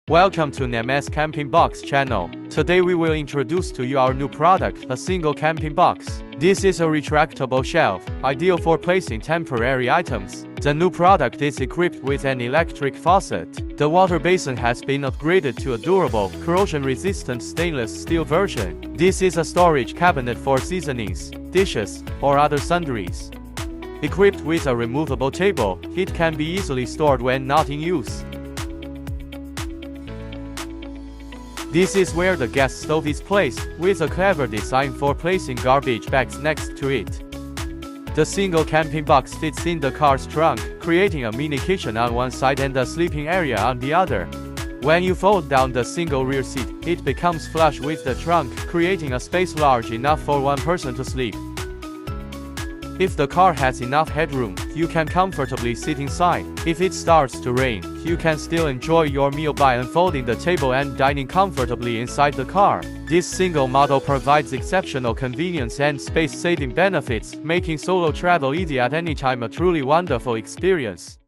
Welcome to Nemez Camping Box channel. Today we will introduce to you our new product, a single camping box. This is a retractable shelf, ideal for placing temporary items. The new product is equipped with an electric faucet. The water basin has been upgraded to a durable, corrosion-resistant stainless steel version. This is a storage cabinet for seasonings, dishes, or other sundries. Equipped with a removable table, it can be easily stored when not in use. This is where the gas stove is placed, with a clever design for placing garbage bags next to it. The single camping box fits in the car's trunk, creating a mini kitchen on one side and a sleeping area on the other. When you fold down the single rear seat, it becomes flush with the trunk, creating a space large enough for one person to sleep. If the car has enough headroom, you can comfortably sit inside. If it starts to rain, you can still enjoy your meal by unfolding the table and dining comfortably inside the car. This single model provides exceptional convenience and space-saving benefits, making solo travel easy at any time a truly wonderful experience.